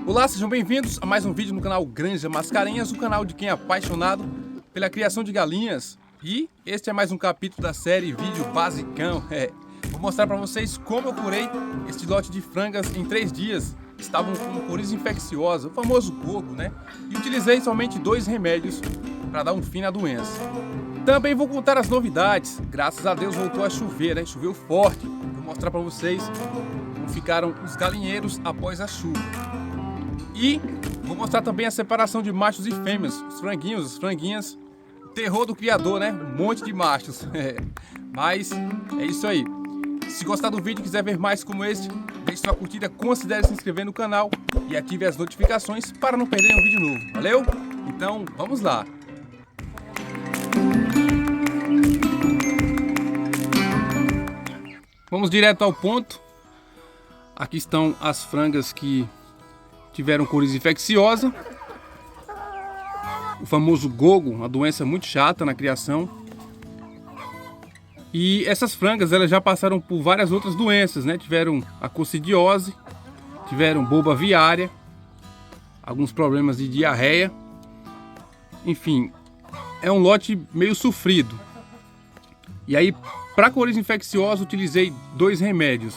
Olá, sejam bem-vindos a mais um vídeo no canal Granja Mascarenhas, o canal de quem é apaixonado pela criação de galinhas. E este é mais um capítulo da série Vídeo Basicão. Vou mostrar para vocês como eu curei este lote de frangas em 3 dias. Estavam com coriza infecciosa, o famoso gogo, né? E utilizei somente 2 remédios para dar um fim na doença. Também vou contar as novidades. Graças a Deus voltou a chover, né? Choveu forte. Vou mostrar para vocês como ficaram os galinheiros após a chuva. E vou mostrar também a separação de machos e fêmeas, os franguinhos, as franguinhas. Terror do criador, né? Um monte de machos. Mas é isso aí. Se gostar do vídeo e quiser ver mais como este, deixe sua curtida, considere se inscrever no canal e ative as notificações para não perder um vídeo novo. Valeu? Então vamos lá. Vamos direto ao ponto. Aqui estão as frangas que tiveram coriza infecciosa, o famoso gogo, uma doença muito chata na criação. E essas frangas elas já passaram por várias outras doenças, né? Tiveram a coccidiose, tiveram boba aviária, alguns problemas de diarreia. Enfim, é um lote meio sofrido. E aí, para coriza infecciosa, utilizei 2 remédios: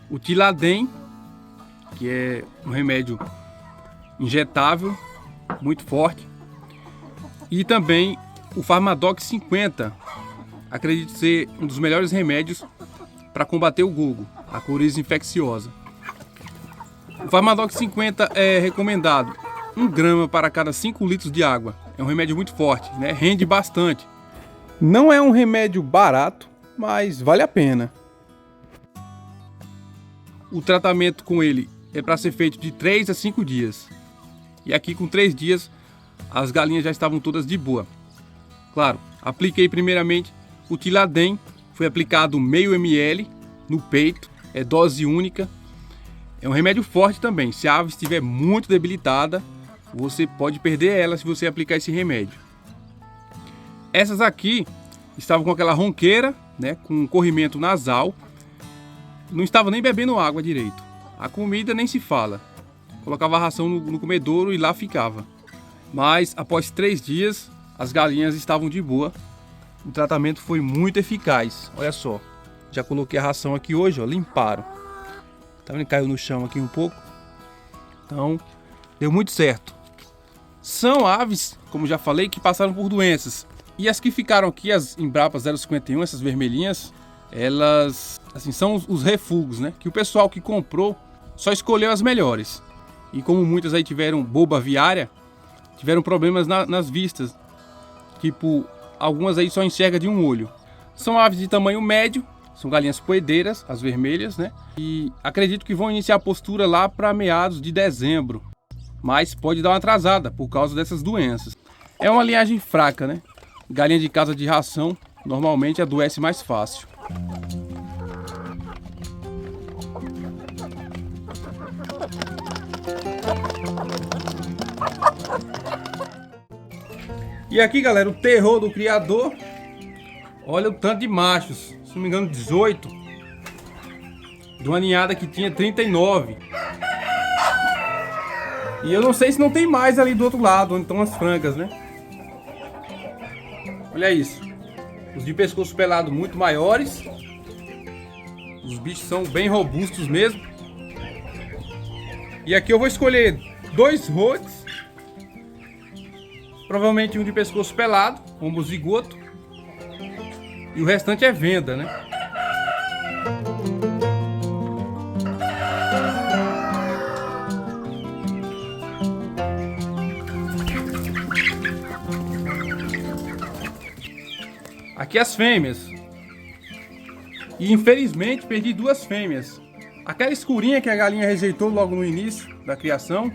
o Tiladem, que é um remédio injetável, muito forte, e também o Farmadox 50, acredito ser um dos melhores remédios para combater o gogo, a coriza infecciosa. O Farmadox 50 é recomendado 1 grama para cada 5 litros de água. É um remédio muito forte, né? Rende bastante. Não é um remédio barato, mas vale a pena. O tratamento com ele é para ser feito de 3 a 5 dias. E aqui com 3 dias as galinhas já estavam todas de boa. Claro, apliquei primeiramente o Tiladem, foi aplicado meio ml no peito, é dose única. É um remédio forte também. Se a ave estiver muito debilitada, você pode perder ela se você aplicar esse remédio. Essas aqui estavam com aquela ronqueira, né, com um corrimento nasal, não estavam nem bebendo água direito. A comida nem se fala. Colocava a ração no comedouro e lá ficava. Mas após 3 dias, as galinhas estavam de boa. O tratamento foi muito eficaz. Olha só. Já coloquei a ração aqui hoje, ó, limparam. Tá vendo? Caiu no chão aqui um pouco. Então, deu muito certo. São aves, como já falei, que passaram por doenças. E as que ficaram aqui, as Embrapa 051, essas vermelhinhas, elas assim são os refugos, né? Que o pessoal que comprou só escolheu as melhores. E como muitas aí tiveram boba aviária, tiveram problemas nas vistas. Tipo, algumas aí só enxerga de um olho. São aves de tamanho médio, são galinhas poedeiras, as vermelhas, né? E acredito que vão iniciar a postura lá para meados de dezembro. Mas pode dar uma atrasada por causa dessas doenças. É uma linhagem fraca, né? Galinha de casa de ração normalmente adoece mais fácil. E aqui, galera, o terror do criador. Olha o tanto de machos, se não me engano 18, de uma ninhada que tinha 39. E eu não sei se não tem mais ali do outro lado, onde estão as frangas, né? Olha isso. Os de pescoço pelado muito maiores. Os bichos são bem robustos mesmo. E aqui eu vou escolher 2 rodes. Provavelmente um de pescoço pelado, homozigoto. E o restante é venda, né? Aqui as fêmeas. E infelizmente perdi 2 fêmeas. Aquela escurinha que a galinha rejeitou logo no início da criação,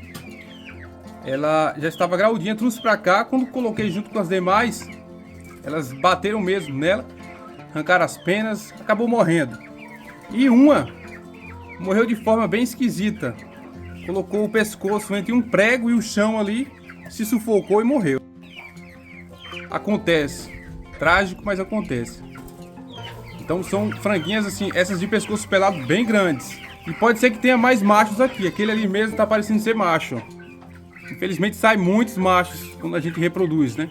ela já estava graudinha, trouxe pra cá. Quando coloquei junto com as demais, elas bateram mesmo nela, arrancaram as penas, acabou morrendo. E uma morreu de forma bem esquisita. Colocou o pescoço entre um prego e o chão ali, se sufocou e morreu. Acontece. Trágico, mas acontece. Então são franguinhas assim, essas de pescoço pelado bem grandes. E pode ser que tenha mais machos aqui. Aquele ali mesmo tá parecendo ser macho. Infelizmente sai muitos machos quando a gente reproduz, né?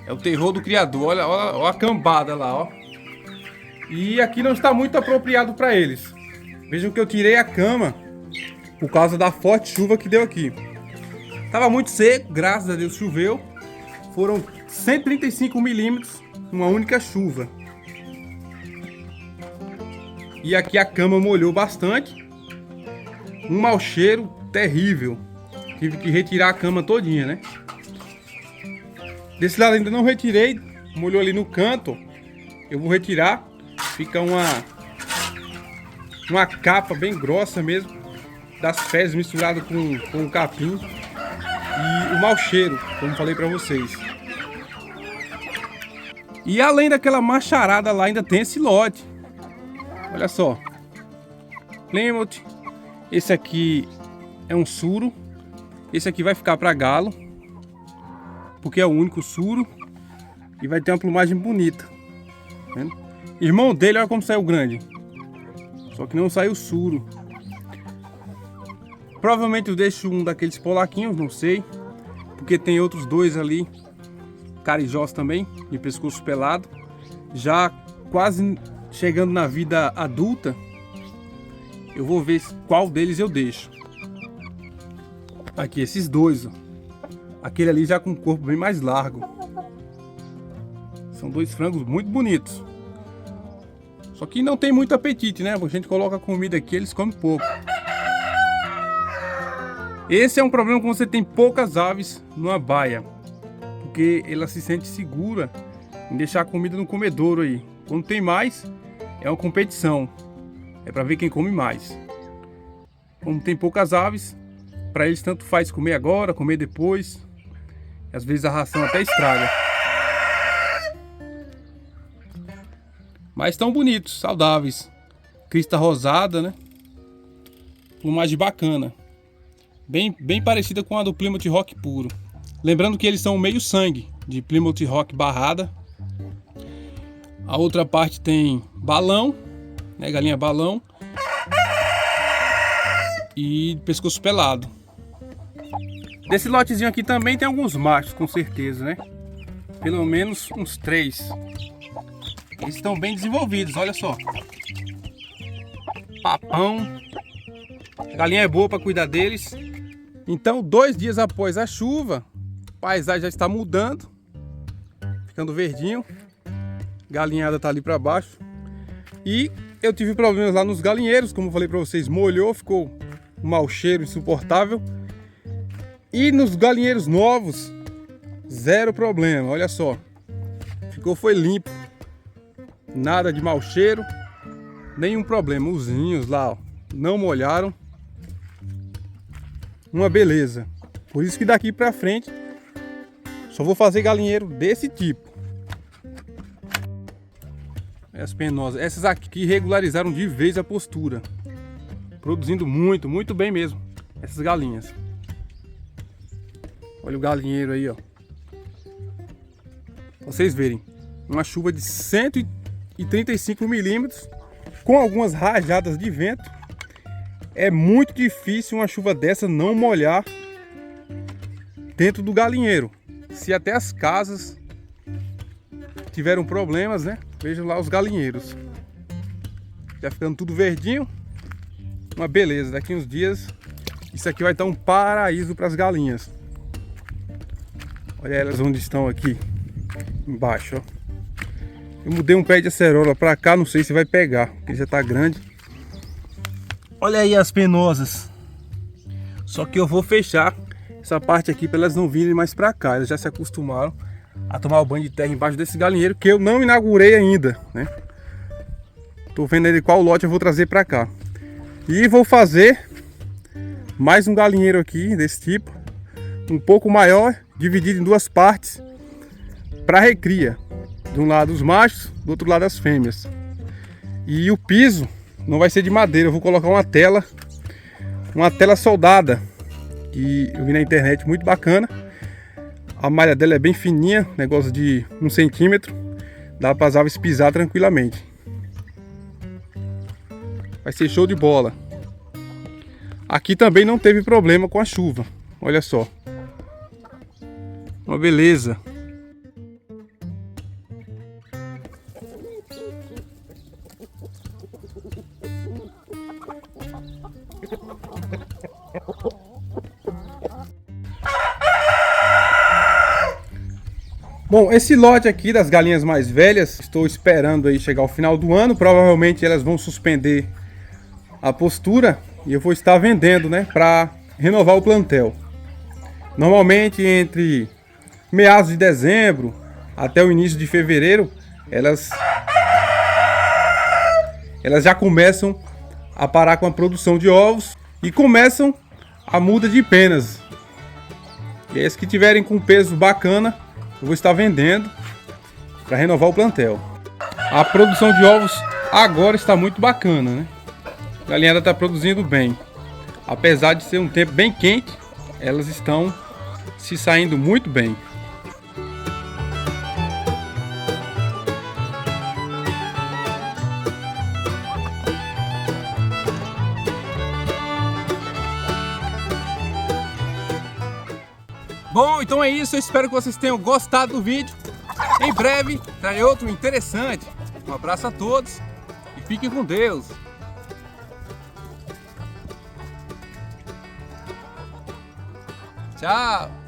É o terror do criador. Olha a cambada lá, ó. E aqui não está muito apropriado para eles. Vejam que eu tirei a cama por causa da forte chuva que deu aqui. Tava muito seco, graças a Deus choveu. Foram 135 milímetros numa única chuva. E aqui a cama molhou bastante. Um mau cheiro terrível. Tive que retirar a cama todinha, né? Desse lado ainda não retirei. Molhou ali no canto. Eu vou retirar. Fica uma capa bem grossa mesmo das fezes misturado com o capim. E o mau cheiro, como falei pra vocês. E além daquela macharada lá, ainda tem esse lote. Olha só. Plymouth. Esse aqui é um suro. Esse aqui vai ficar para galo, porque é o único suro. E vai ter uma plumagem bonita. Tá vendo? Irmão dele, olha como saiu grande. Só que não saiu suro. Provavelmente eu deixo um daqueles polaquinhos, não sei. Porque tem outros dois ali, carijós também, de pescoço pelado. Já quase chegando na vida adulta. Eu vou ver qual deles eu deixo. Aqui, esses dois, ó. Aquele ali já com o corpo bem mais largo. São dois frangos muito bonitos. Só que não tem muito apetite, né? A gente coloca comida aqui, eles comem pouco. Esse é um problema quando você tem poucas aves numa baia. Porque ela se sente segura em deixar a comida no comedouro aí. Quando tem mais, é uma competição. É para ver quem come mais. Como tem poucas aves, para eles tanto faz comer agora, comer depois. Às vezes a ração até estraga. Mas tão bonitos, saudáveis. Crista rosada, né? Plumagem bacana. Bem parecida com a do Plymouth Rock puro. Lembrando que eles são meio sangue de Plymouth Rock barrada. A outra parte tem balão, né? Galinha balão. E pescoço pelado. Desse lotezinho aqui também tem alguns machos, com certeza, né? Pelo menos uns 3. Eles estão bem desenvolvidos, olha só. Papão. A galinha é boa para cuidar deles. Então, 2 dias após a chuva, a paisagem já está mudando. Ficando verdinho. Galinhada tá ali para baixo. E eu tive problemas lá nos galinheiros, como eu falei para vocês, molhou, ficou um mau cheiro insuportável. E nos galinheiros novos, zero problema, olha só. Foi limpo. Nada de mau cheiro, nenhum problema. Os ninhos lá, ó, não molharam. Uma beleza. Por isso que daqui pra frente só vou fazer galinheiro desse tipo. As penosas, essas aqui regularizaram de vez a postura, produzindo muito bem mesmo essas galinhas. Olha o galinheiro aí, ó. Pra vocês verem, uma chuva de 135 milímetros com algumas rajadas de vento. É muito difícil uma chuva dessa não molhar dentro do galinheiro. Se até as casas tiveram problemas, né? Vejam lá os galinheiros. Já ficando tudo verdinho. Uma beleza. Daqui uns dias isso aqui vai estar um paraíso para as galinhas. Olha elas onde estão aqui embaixo, ó. Eu mudei um pé de acerola para cá, não sei se vai pegar, porque já tá grande. Olha aí as penosas. Só que eu vou fechar essa parte aqui para elas não virem mais para cá. Elas já se acostumaram a tomar o banho de terra embaixo desse galinheiro que eu não inaugurei ainda, né? Tô vendo aí qual lote eu vou trazer para cá. E vou fazer mais um galinheiro aqui desse tipo, um pouco maior, dividido em 2 partes para recria. De um lado os machos, do outro lado as fêmeas. E o piso não vai ser de madeira, eu vou colocar uma tela soldada, que eu vi na internet, muito bacana. A malha dela é bem fininha, negócio de 1 centímetro, dá para as aves pisar tranquilamente. Vai ser show de bola. Aqui também não teve problema com a chuva, olha só. Uma beleza. Bom, esse lote aqui das galinhas mais velhas, estou esperando aí chegar ao final do ano. Provavelmente elas vão suspender a postura e eu vou estar vendendo, né, para renovar o plantel. Normalmente entre meados de dezembro até o início de fevereiro, elas já começam a parar com a produção de ovos e começam a muda de penas. E as que tiverem com peso bacana, eu vou estar vendendo para renovar o plantel. A produção de ovos agora está muito bacana, né? A galinhada está produzindo bem. Apesar de ser um tempo bem quente, elas estão se saindo muito bem. Bom, então é isso, eu espero que vocês tenham gostado do vídeo. Em breve trarei outro interessante. Um abraço a todos e fiquem com Deus. Tchau!